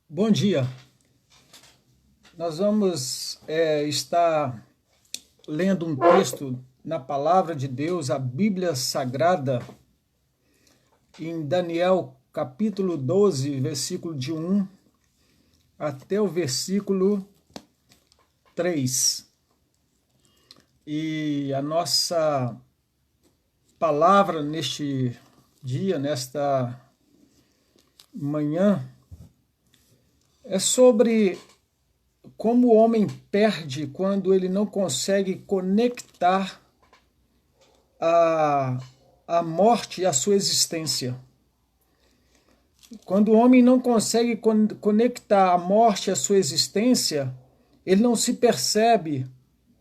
Bom dia. Nós vamos estar lendo um texto na Palavra de Deus, a Bíblia Sagrada, em Daniel capítulo 12, versículo de 1 até o versículo 3. E a nossa palavra neste dia, nesta manhã, é sobre como o homem perde quando ele não consegue conectar a morte à sua existência. Quando o homem não consegue conectar a morte à sua existência, ele não se percebe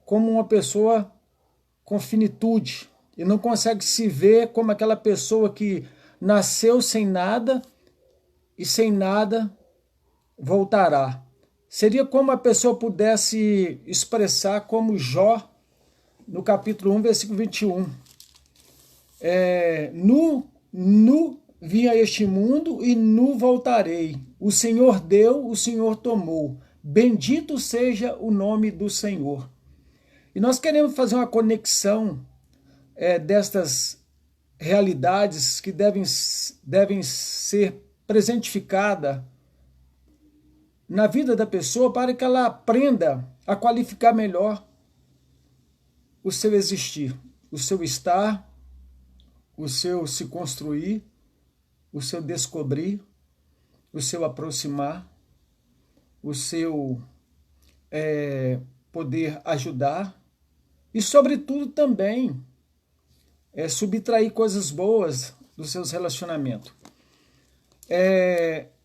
como uma pessoa com finitude. Ele não consegue se ver como aquela pessoa que nasceu sem nada e sem nada voltará. Seria como a pessoa pudesse expressar como Jó, no capítulo 1, versículo 21. Nu vim a este mundo e nu voltarei. O Senhor deu, o Senhor tomou. Bendito seja o nome do Senhor. E nós queremos fazer uma conexão destas realidades que devem ser presentificadas na vida da pessoa para que ela aprenda a qualificar melhor o seu existir, o seu estar, o seu se construir, o seu descobrir, o seu aproximar, o seu poder ajudar e, sobretudo, também subtrair coisas boas dos seus relacionamentos.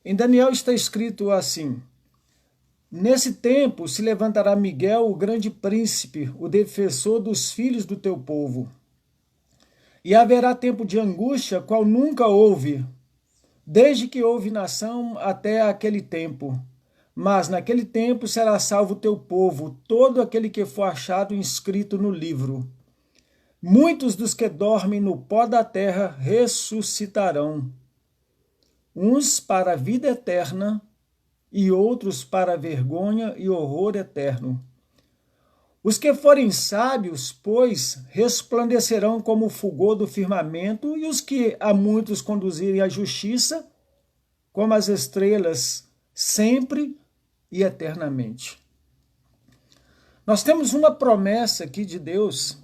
Em Daniel está escrito assim: nesse tempo se levantará Miguel, o grande príncipe, o defensor dos filhos do teu povo. E haverá tempo de angústia, qual nunca houve, desde que houve nação até aquele tempo. Mas naquele tempo será salvo o teu povo, todo aquele que for achado inscrito no livro. Muitos dos que dormem no pó da terra ressuscitarão, uns para a vida eterna e outros para a vergonha e horror eterno. Os que forem sábios, pois, resplandecerão como o fulgor do firmamento, e os que a muitos conduzirem à justiça, como as estrelas, sempre e eternamente. Nós temos uma promessa aqui de Deus.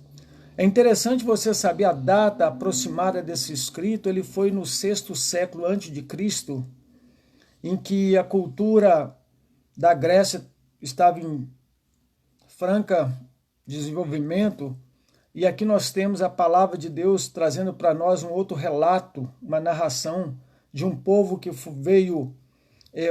É interessante você saber a data aproximada desse escrito. Ele foi no 6º século antes de Cristo, em que a cultura da Grécia estava em franca desenvolvimento, e aqui nós temos a palavra de Deus trazendo para nós um outro relato, uma narração de um povo que veio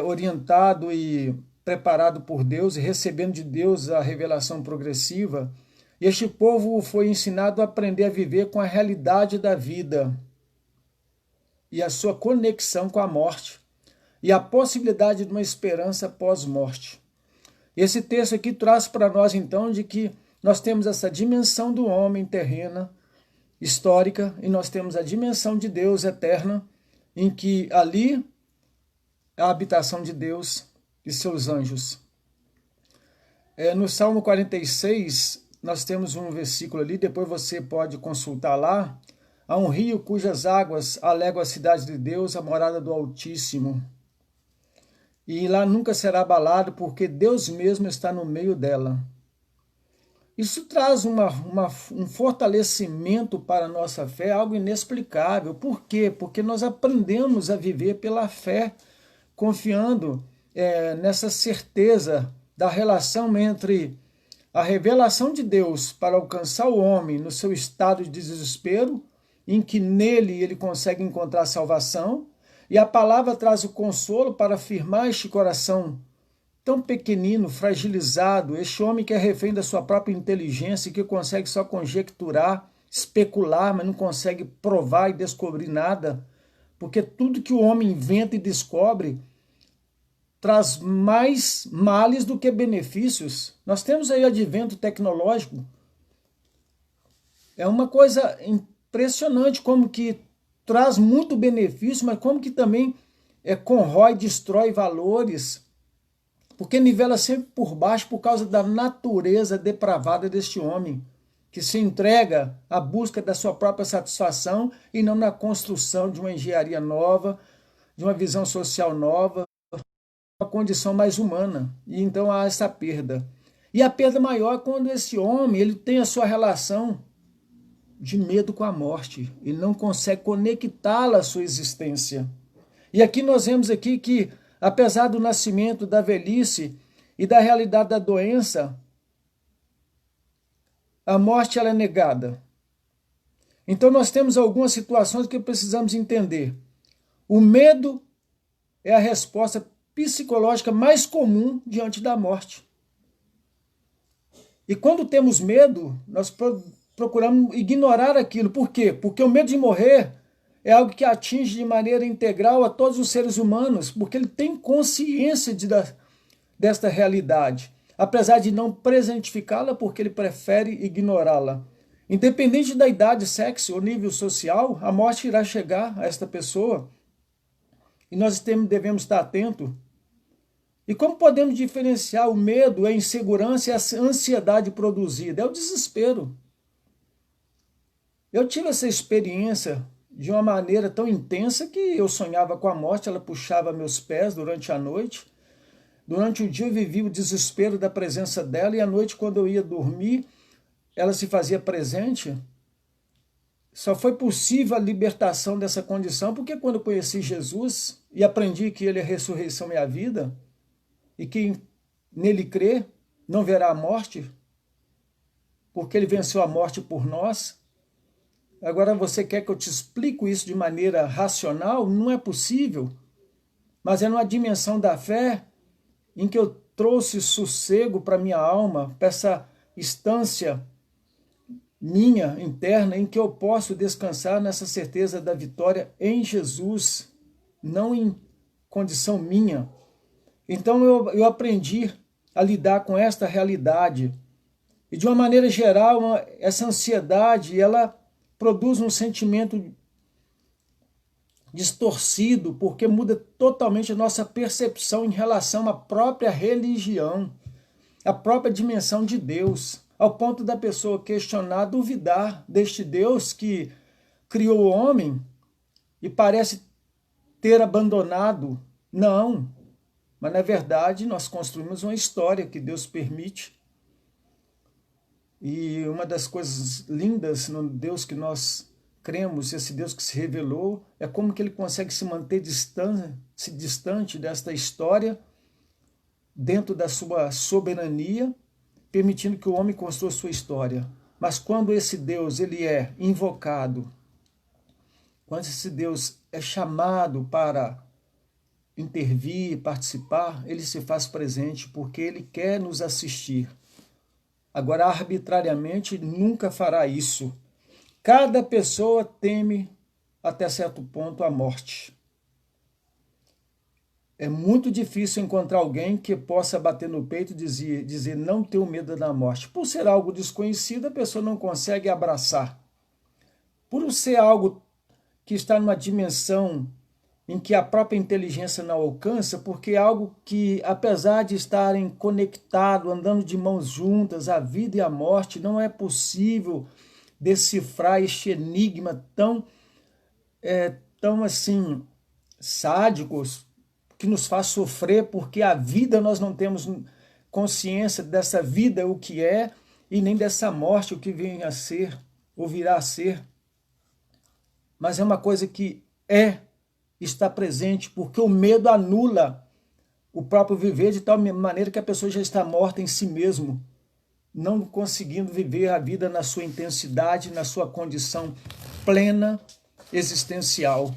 orientado e preparado por Deus e recebendo de Deus a revelação progressiva. E este povo foi ensinado a aprender a viver com a realidade da vida e a sua conexão com a morte e a possibilidade de uma esperança pós-morte. Esse texto aqui traz para nós, então, de que nós temos essa dimensão do homem terrena, histórica, e nós temos a dimensão de Deus eterna, em que ali é a habitação de Deus e seus anjos. No Salmo 46, nós temos um versículo ali, depois você pode consultar lá. Há um rio cujas águas alegam a cidade de Deus, a morada do Altíssimo. E lá nunca será abalado, porque Deus mesmo está no meio dela. Isso traz um fortalecimento para a nossa fé, algo inexplicável. Por quê? Porque nós aprendemos a viver pela fé, confiando nessa certeza da relação entre a revelação de Deus para alcançar o homem no seu estado de desespero, em que nele ele consegue encontrar salvação, e a palavra traz o consolo para afirmar este coração tão pequenino, fragilizado, este homem que é refém da sua própria inteligência e que consegue só conjecturar, especular, mas não consegue provar e descobrir nada, porque tudo que o homem inventa e descobre traz mais males do que benefícios. Nós temos aí advento tecnológico. É uma coisa impressionante como que traz muito benefício, mas como que também corrói, destrói valores, porque nivela sempre por baixo por causa da natureza depravada deste homem, que se entrega à busca da sua própria satisfação e não na construção de uma engenharia nova, de uma visão social nova, uma condição mais humana. E então há essa perda. E a perda maior é quando esse homem ele tem a sua relação de medo com a morte. Ele não consegue conectá-la à sua existência. E aqui nós vemos aqui que, apesar do nascimento, da velhice e da realidade da doença, a morte ela é negada. Então nós temos algumas situações que precisamos entender. O medo é a resposta psicológica mais comum diante da morte. E quando temos medo, nós procuramos ignorar aquilo. Por quê? Porque o medo de morrer é algo que atinge de maneira integral a todos os seres humanos, porque ele tem consciência desta realidade, apesar de não presentificá-la, porque ele prefere ignorá-la. Independente da idade, sexo ou nível social, a morte irá chegar a esta pessoa e nós devemos estar atentos. E como podemos diferenciar o medo, a insegurança e a ansiedade produzida? É o desespero. Eu tive essa experiência de uma maneira tão intensa que eu sonhava com a morte, ela puxava meus pés durante a noite. Durante o dia eu vivia o desespero da presença dela e à noite, quando eu ia dormir, ela se fazia presente. Só foi possível a libertação dessa condição porque quando eu conheci Jesus e aprendi que Ele é a ressurreição e a vida, e que nele crê não verá a morte, porque Ele venceu a morte por nós. Agora você quer que eu te explique isso de maneira racional? Não é possível, mas é numa dimensão da fé em que eu trouxe sossego para minha alma, para essa instância minha interna, em que eu posso descansar nessa certeza da vitória em Jesus, não em condição minha. Então eu aprendi a lidar com esta realidade. E de uma maneira geral, essa ansiedade, ela produz um sentimento distorcido, porque muda totalmente a nossa percepção em relação à própria religião, à própria dimensão de Deus, ao ponto da pessoa questionar, duvidar deste Deus que criou o homem e parece ter abandonado. Não, mas na verdade nós construímos uma história que Deus permite. E uma das coisas lindas no Deus que nós cremos, esse Deus que se revelou, é como que ele consegue se manter distante desta história, dentro da sua soberania, permitindo que o homem construa sua história. Mas quando esse Deus ele é invocado, quando esse Deus é chamado para intervir, participar, ele se faz presente porque ele quer nos assistir. Agora, arbitrariamente, nunca fará isso. Cada pessoa teme, até certo ponto, a morte. É muito difícil encontrar alguém que possa bater no peito e dizer não tenho medo da morte. Por ser algo desconhecido, a pessoa não consegue abraçar. Por ser algo que está numa dimensão em que a própria inteligência não alcança, porque é algo que, apesar de estarem conectados, andando de mãos juntas, a vida e a morte, não é possível decifrar este enigma tão assim, sádicos, que nos faz sofrer, porque a vida nós não temos consciência dessa vida, o que é, e nem dessa morte, o que vem a ser, ou virá a ser. Mas é uma coisa que está presente, porque o medo anula o próprio viver de tal maneira que a pessoa já está morta em si mesmo, não conseguindo viver a vida na sua intensidade, na sua condição plena, existencial.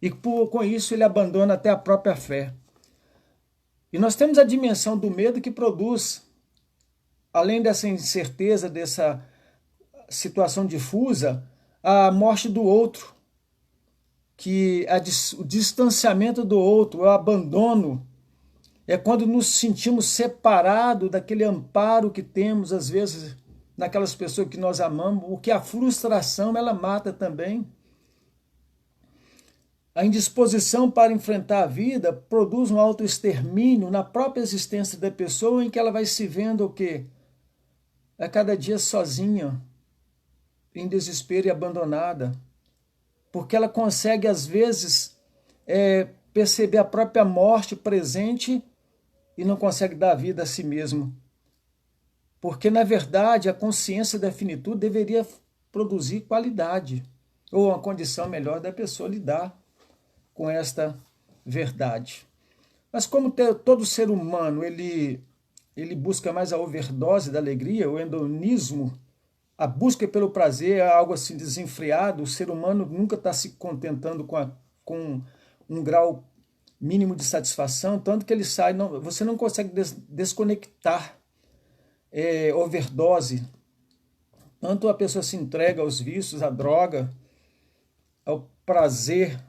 E com isso ele abandona até a própria fé. E nós temos a dimensão do medo que produz, além dessa incerteza, dessa situação difusa, a morte do outro, que o distanciamento do outro, o abandono, é quando nos sentimos separados daquele amparo que temos, às vezes, naquelas pessoas que nós amamos, porque a frustração, ela mata também. A indisposição para enfrentar a vida produz um autoextermínio na própria existência da pessoa, em que ela vai se vendo o quê? A cada dia sozinha, em desespero e abandonada, porque ela consegue, às vezes, perceber a própria morte presente e não consegue dar vida a si mesmo. Porque, na verdade, a consciência da finitude deveria produzir qualidade, ou uma condição melhor da pessoa lidar com esta verdade. Mas como todo ser humano, ele busca mais a overdose da alegria, o hedonismo, a busca pelo prazer é algo assim desenfreado, o ser humano nunca está se contentando com um grau mínimo de satisfação, tanto que ele sai, você não consegue desconectar, overdose. Tanto a pessoa se entrega aos vícios, à droga, ao prazer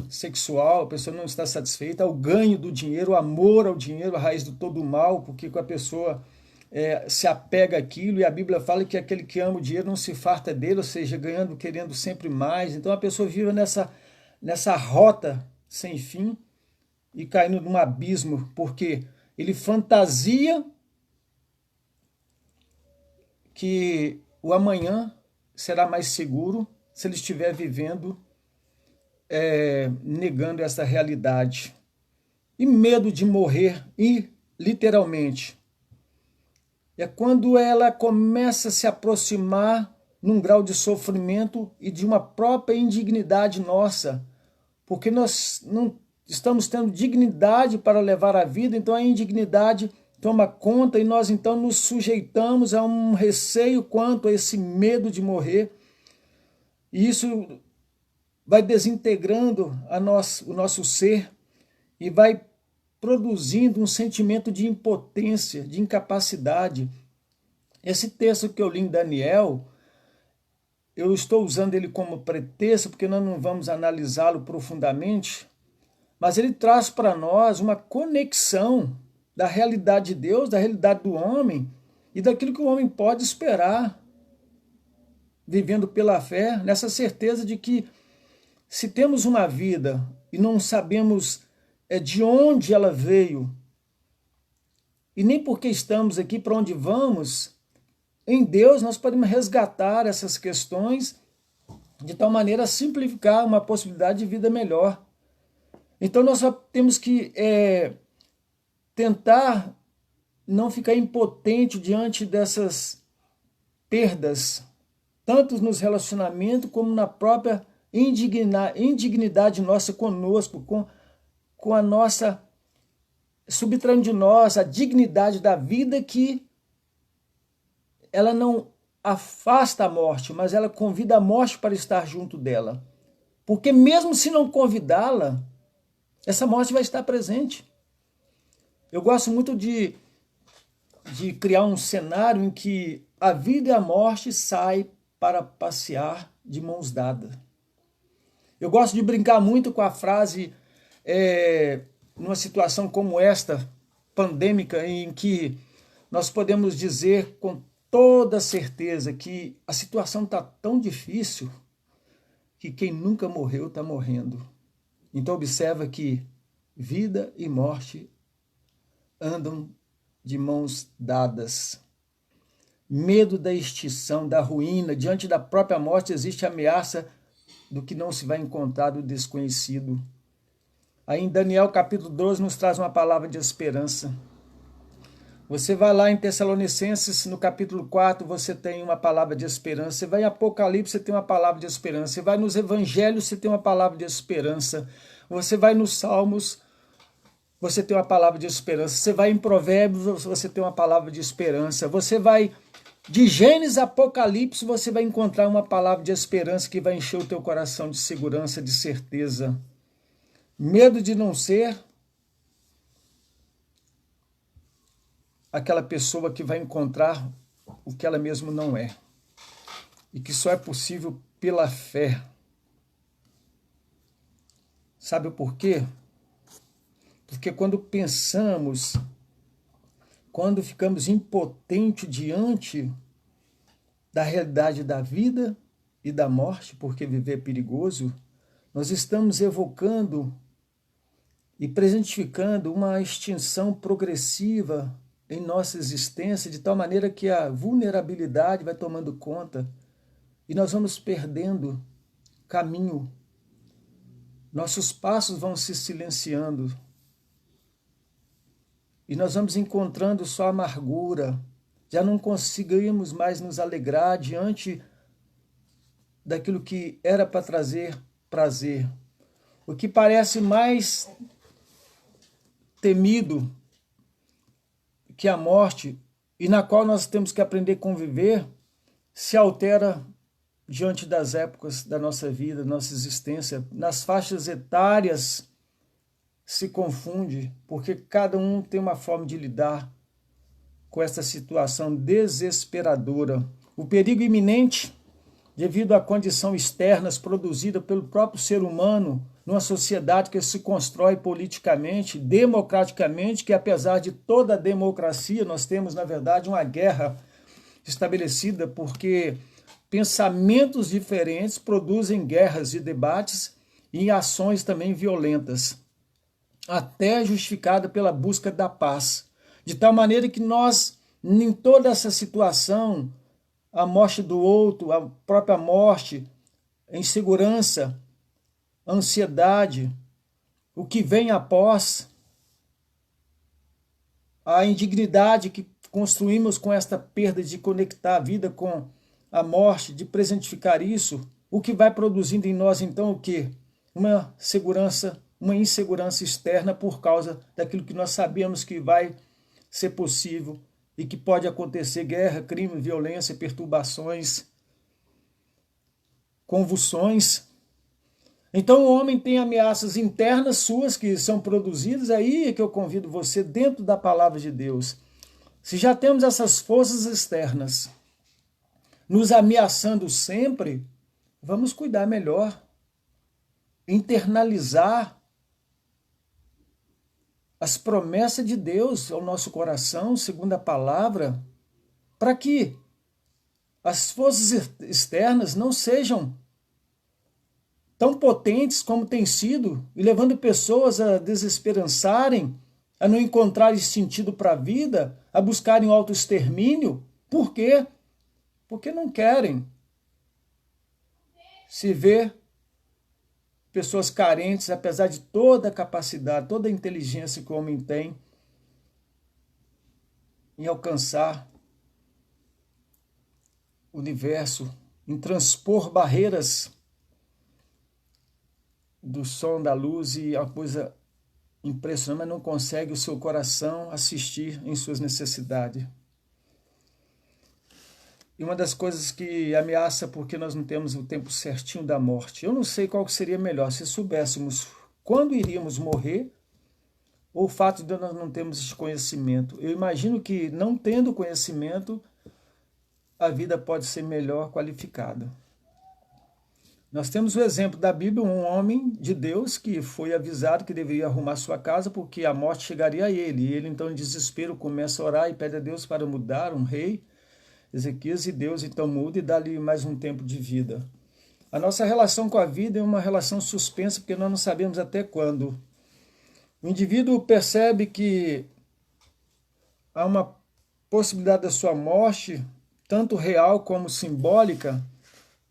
sexual, a pessoa não está satisfeita, ao ganho do dinheiro, o amor ao dinheiro, a raiz de todo o mal, porque a pessoa se apega àquilo, e a Bíblia fala que aquele que ama o dinheiro não se farta dele, ou seja, ganhando, querendo sempre mais. Então a pessoa vive nessa rota sem fim e caindo num abismo, porque ele fantasia que o amanhã será mais seguro se ele estiver vivendo negando essa realidade. E medo de morrer, e literalmente, é quando ela começa a se aproximar num grau de sofrimento e de uma própria indignidade nossa, porque nós não estamos tendo dignidade para levar a vida, então a indignidade toma conta e nós então nos sujeitamos a um receio quanto a esse medo de morrer, e isso vai desintegrando o nosso ser e vai produzindo um sentimento de impotência, de incapacidade. Esse texto que eu li em Daniel, eu estou usando ele como pretexto, porque nós não vamos analisá-lo profundamente, mas ele traz para nós uma conexão da realidade de Deus, da realidade do homem e daquilo que o homem pode esperar, vivendo pela fé, nessa certeza de que se temos uma vida e não sabemos de onde ela veio, e nem porque estamos aqui, para onde vamos, em Deus nós podemos resgatar essas questões de tal maneira a simplificar uma possibilidade de vida melhor. Então nós só temos que tentar não ficar impotente diante dessas perdas, tanto nos relacionamentos como na própria indignidade nossa conosco, com a nossa, subtraindo de nós a dignidade da vida, que ela não afasta a morte, mas ela convida a morte para estar junto dela. Porque mesmo se não convidá-la, essa morte vai estar presente. Eu gosto muito de criar um cenário em que a vida e a morte saem para passear de mãos dadas. Eu gosto de brincar muito com a frase, numa situação como esta, pandêmica, em que nós podemos dizer com toda certeza que a situação está tão difícil que quem nunca morreu está morrendo. Então observa que vida e morte andam de mãos dadas. Medo da extinção, da ruína, diante da própria morte existe a ameaça do que não se vai encontrar do desconhecido. Aí em Daniel capítulo 12 nos traz uma palavra de esperança. Você vai lá em Tessalonicenses, no capítulo 4, você tem uma palavra de esperança. Você vai em Apocalipse, você tem uma palavra de esperança. Você vai nos Evangelhos, você tem uma palavra de esperança. Você vai nos Salmos, você tem uma palavra de esperança. Você vai em Provérbios, você tem uma palavra de esperança. Você vai de Gênesis a Apocalipse, você vai encontrar uma palavra de esperança que vai encher o teu coração de segurança, de certeza. Medo de não ser aquela pessoa que vai encontrar o que ela mesma não é. E que só é possível pela fé. Sabe por quê? Porque quando pensamos, quando ficamos impotentes diante da realidade da vida e da morte, porque viver é perigoso, nós estamos evocando e presentificando uma extinção progressiva em nossa existência, de tal maneira que a vulnerabilidade vai tomando conta e nós vamos perdendo caminho. Nossos passos vão se silenciando e nós vamos encontrando só amargura. Já não conseguimos mais nos alegrar diante daquilo que era para trazer prazer. O que parece mais temido que a morte, e na qual nós temos que aprender a conviver, se altera diante das épocas da nossa vida, da nossa existência. Nas faixas etárias se confunde, porque cada um tem uma forma de lidar com essa situação desesperadora. O perigo iminente, devido à condição externas produzida pelo próprio ser humano, numa sociedade que se constrói politicamente, democraticamente, que apesar de toda a democracia, nós temos, na verdade, uma guerra estabelecida, porque pensamentos diferentes produzem guerras e debates e ações também violentas, até justificada pela busca da paz. De tal maneira que nós, em toda essa situação, a morte do outro, a própria morte, a insegurança, a ansiedade, o que vem após, a indignidade que construímos com esta perda de conectar a vida com a morte, de presentificar isso, o que vai produzindo em nós então o quê? Uma insegurança externa por causa daquilo que nós sabemos que vai ser possível e que pode acontecer: guerra, crime, violência, perturbações, convulsões. Então o homem tem ameaças internas suas que são produzidas, aí é que eu convido você dentro da palavra de Deus. Se já temos essas forças externas nos ameaçando sempre, vamos cuidar melhor, internalizar as promessas de Deus ao nosso coração, segundo a palavra, para que as forças externas não sejam tão potentes como tem sido, e levando pessoas a desesperançarem, a não encontrarem sentido para a vida, a buscarem o autoextermínio. Por quê? Porque não querem se ver pessoas carentes, apesar de toda a capacidade, toda a inteligência que o homem tem em alcançar o universo, em transpor barreiras do som, da luz, e a coisa impressionante, mas não consegue o seu coração assistir em suas necessidades. E uma das coisas que ameaça porque nós não temos o tempo certinho da morte. Eu não sei qual seria melhor, se soubéssemos quando iríamos morrer, ou o fato de nós não termos esse conhecimento. Eu imagino que, não tendo conhecimento, a vida pode ser melhor qualificada. Nós temos o exemplo da Bíblia, um homem de Deus que foi avisado que deveria arrumar sua casa porque a morte chegaria a ele. E ele, então, em desespero, começa a orar e pede a Deus para mudar um rei, Ezequias, e Deus então muda e dá-lhe mais um tempo de vida. A nossa relação com a vida é uma relação suspensa, porque nós não sabemos até quando. O indivíduo percebe que há uma possibilidade da sua morte, tanto real como simbólica,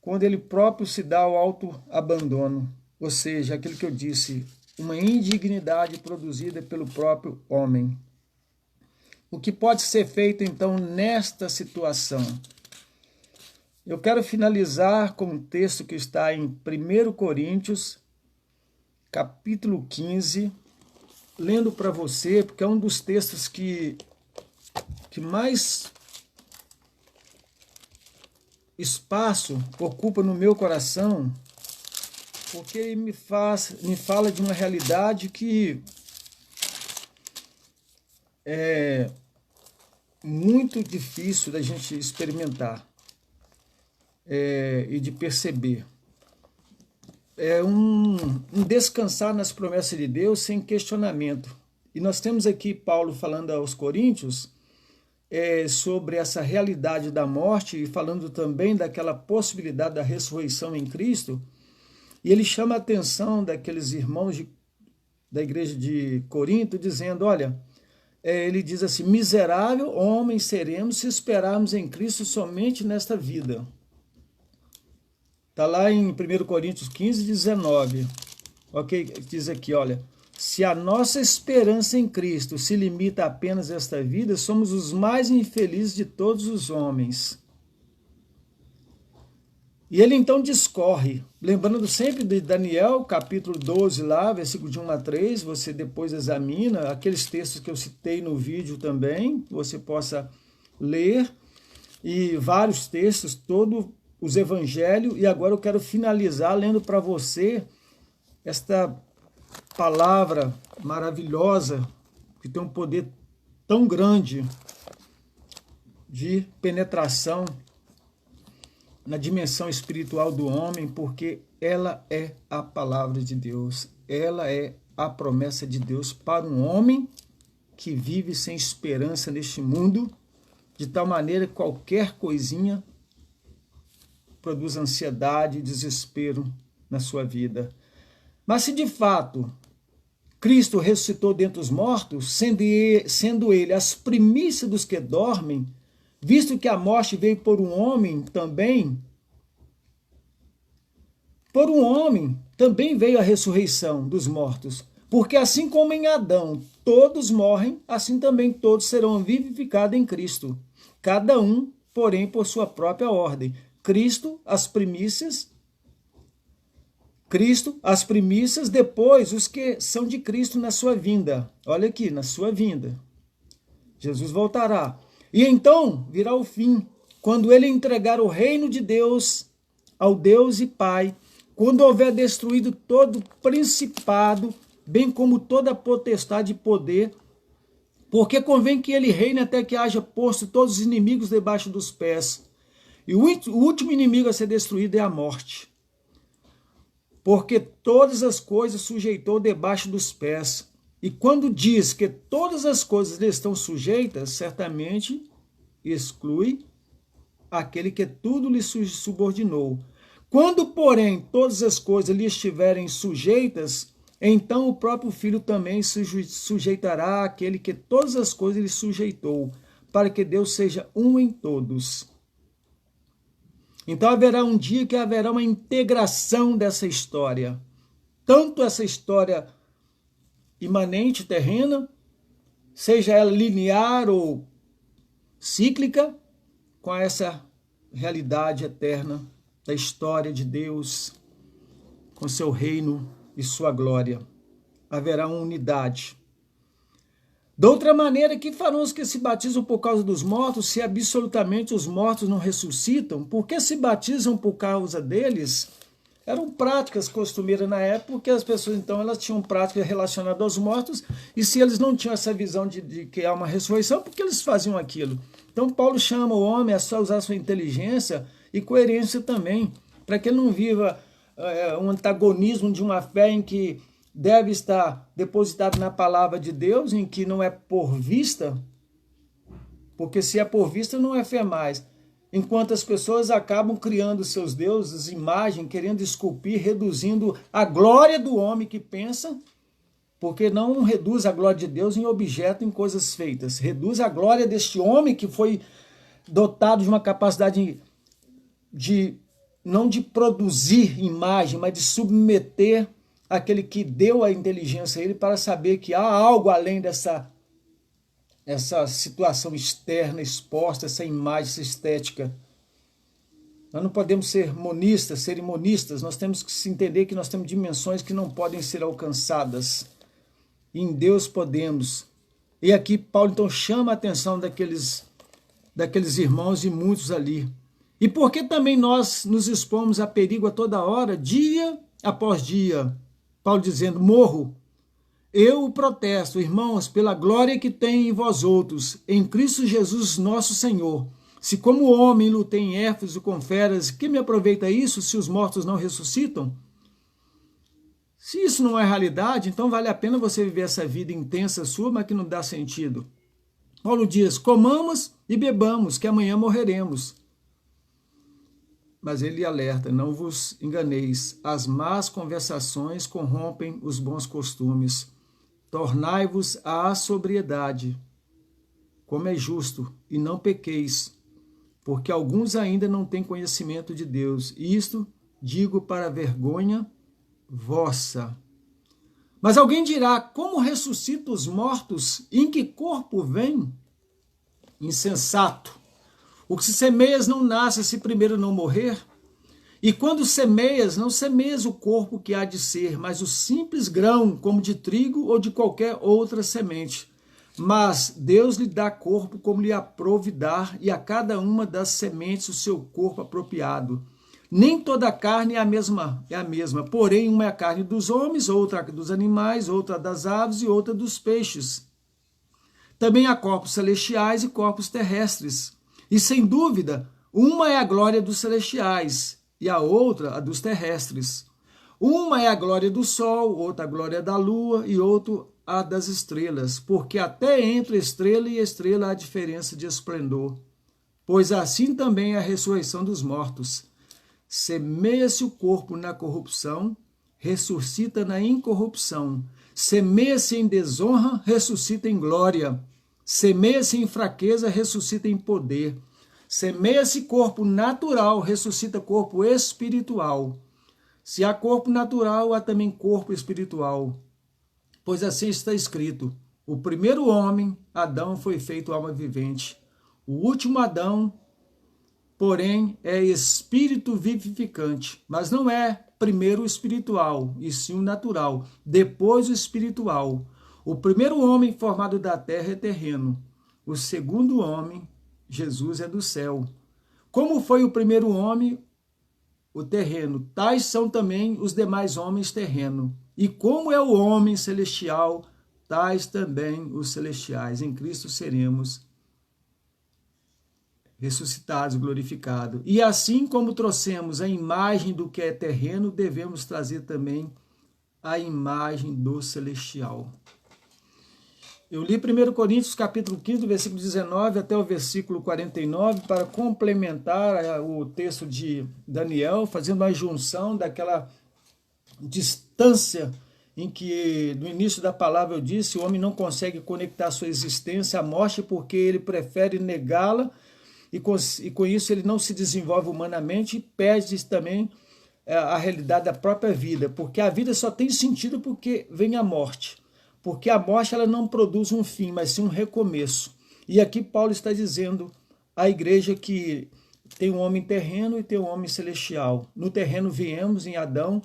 quando ele próprio se dá ao autoabandono, ou seja, aquilo que eu disse, uma indignidade produzida pelo próprio homem. O que pode ser feito, então, nesta situação? Eu quero finalizar com um texto que está em 1 Coríntios, capítulo 15, lendo para você, porque é um dos textos que mais espaço ocupa no meu coração, porque ele me fala de uma realidade que é muito difícil da gente experimentar e de perceber. É um descansar nas promessas de Deus sem questionamento. E nós temos aqui Paulo falando aos Coríntios sobre essa realidade da morte, e falando também daquela possibilidade da ressurreição em Cristo. E ele chama a atenção daqueles irmãos da igreja de Corinto, dizendo, olha, ele diz assim, miserável homem seremos se esperarmos em Cristo somente nesta vida. Está lá em 1 Coríntios 15, 19. Ok? Diz aqui, olha, se a nossa esperança em Cristo se limita apenas a esta vida, somos os mais infelizes de todos os homens. E ele então discorre, lembrando sempre de Daniel, capítulo 12 lá, versículo de 1 a 3, você depois examina aqueles textos que eu citei no vídeo também, que você possa ler, e vários textos, todos os evangelhos, e agora eu quero finalizar lendo para você esta palavra maravilhosa, que tem um poder tão grande de penetração na dimensão espiritual do homem, porque ela é a palavra de Deus, ela é a promessa de Deus para um homem que vive sem esperança neste mundo, de tal maneira que qualquer coisinha produz ansiedade e desespero na sua vida. Mas se de fato Cristo ressuscitou dentre os mortos, sendo ele as primícias dos que dormem, visto que a morte veio por um homem também, por um homem também veio a ressurreição dos mortos. Porque assim como em Adão todos morrem, assim também todos serão vivificados em Cristo. Cada um, porém, por sua própria ordem. Cristo, as primícias, depois os que são de Cristo na sua vinda. Olha aqui, na sua vinda. Jesus voltará. E então virá o fim, quando ele entregar o reino de Deus ao Deus e Pai, quando houver destruído todo principado, bem como toda potestade e poder, porque convém que ele reine até que haja posto todos os inimigos debaixo dos pés. E o último inimigo a ser destruído é a morte. Porque todas as coisas sujeitou debaixo dos pés. E quando diz que todas as coisas lhe estão sujeitas, certamente exclui aquele que tudo lhe subordinou. Quando, porém, todas as coisas lhe estiverem sujeitas, então o próprio Filho também se sujeitará àquele que todas as coisas lhe sujeitou, para que Deus seja um em todos. Então haverá um dia que haverá uma integração dessa história. Tanto essa história imanente, terrena, seja ela linear ou cíclica, com essa realidade eterna da história de Deus, com seu reino e sua glória. Haverá uma unidade. De outra maneira, que farão os que se batizam por causa dos mortos, se absolutamente os mortos não ressuscitam? Por que se batizam por causa deles? Eram práticas costumeiras na época, porque as pessoas, então, elas tinham práticas relacionadas aos mortos, e se eles não tinham essa visão de que há uma ressurreição, por que eles faziam aquilo? Então, Paulo chama o homem a só usar sua inteligência e coerência também, para que ele não viva um antagonismo de uma fé em que deve estar depositado na palavra de Deus, em que não é por vista, porque se é por vista não é fé mais. Enquanto as pessoas acabam criando seus deuses, imagem, querendo esculpir, reduzindo a glória do homem que pensa, porque não reduz a glória de Deus em objeto, em coisas feitas. Reduz a glória deste homem que foi dotado de uma capacidade não de produzir imagem, mas de submeter aquele que deu a inteligência a ele para saber que há algo além dessa situação externa exposta, essa imagem, essa estética. Nós não podemos ser monistas, cerimonistas, nós temos que se entender que nós temos dimensões que não podem ser alcançadas. E em Deus podemos. E aqui Paulo então chama a atenção daqueles irmãos e muitos ali. E por que também nós nos expomos a perigo a toda hora, dia após dia? Paulo dizendo, morro. Eu o protesto, irmãos, pela glória que tem em vós outros, em Cristo Jesus nosso Senhor. Se como homem lutei em Éfeso com feras, que me aproveita isso se os mortos não ressuscitam? Se isso não é realidade, então vale a pena você viver essa vida intensa sua, mas que não dá sentido. Paulo diz, comamos e bebamos, que amanhã morreremos. mas ele alerta: não vos enganeis, as más conversações corrompem os bons costumes. Tornai-vos à sobriedade, como é justo, e não pequeis, porque alguns ainda não têm conhecimento de Deus. Isto digo para vergonha vossa. Mas alguém dirá: como ressuscita os mortos? Em que corpo vem? Insensato! O que se semeias não nasce se primeiro não morrer? E quando semeias, não semeias o corpo que há de ser, mas o simples grão, como de trigo ou de qualquer outra semente. Mas Deus lhe dá corpo como lhe aprouve dar, e a cada uma das sementes o seu corpo apropriado. Nem toda a carne é a mesma, porém uma é a carne dos homens, outra dos animais, outra das aves e outra dos peixes. Também há corpos celestiais e corpos terrestres. E sem dúvida, uma é a glória dos celestiais e a outra a dos terrestres. Uma é a glória do sol, outra a glória da lua e outra a das estrelas, porque até entre estrela e estrela há diferença de esplendor. Pois assim também é a ressurreição dos mortos. Semeia-se o corpo na corrupção, ressuscita na incorrupção. Semeia-se em desonra, ressuscita em glória. Semeia-se em fraqueza, ressuscita em poder. Semeia-se corpo natural, ressuscita corpo espiritual. Se há corpo natural, há também corpo espiritual. Pois assim está escrito: o primeiro homem, Adão, foi feito alma vivente. O último Adão, porém, é espírito vivificante, mas não é primeiro o espiritual, e sim o natural, depois o espiritual. O primeiro homem formado da terra é terreno, o segundo homem, Jesus, é do céu. Como foi o primeiro homem, o terreno, tais são também os demais homens terreno. E como é o homem celestial, tais também os celestiais. Em Cristo seremos ressuscitados, glorificados. E assim como trouxemos a imagem do que é terreno, devemos trazer também a imagem do celestial. Eu li 1 Coríntios capítulo 15, versículo 19 até o versículo 49, para complementar o texto de Daniel, fazendo uma junção daquela distância em que, no início da palavra eu disse, o homem não consegue conectar sua existência à morte porque ele prefere negá-la, e com isso ele não se desenvolve humanamente e perde também a realidade da própria vida, porque a vida só tem sentido porque vem a morte. Porque a morte ela não produz um fim, mas sim um recomeço. E aqui Paulo está dizendo à igreja que tem um homem terreno e tem um homem celestial. No terreno viemos em Adão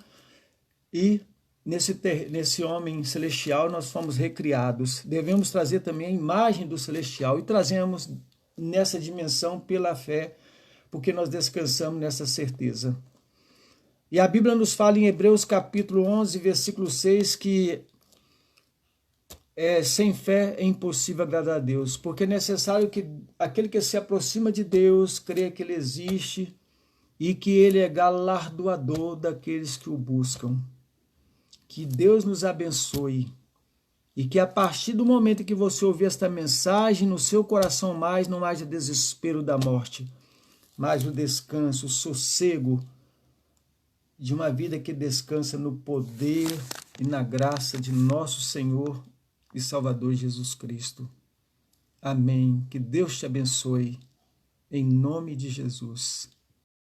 e nesse homem celestial nós fomos recriados. Devemos trazer também a imagem do celestial e trazemos nessa dimensão pela fé, porque nós descansamos nessa certeza. E a Bíblia nos fala em Hebreus capítulo 11, versículo 6, que sem fé é impossível agradar a Deus, porque é necessário que aquele que se aproxima de Deus creia que Ele existe e que Ele é galardoador daqueles que o buscam. Que Deus nos abençoe e que a partir do momento que você ouvir esta mensagem, no seu coração mais não haja desespero da morte, mas o descanso, o sossego de uma vida que descansa no poder e na graça de nosso Senhor e Salvador Jesus Cristo. Amém. Que Deus te abençoe, em nome de Jesus.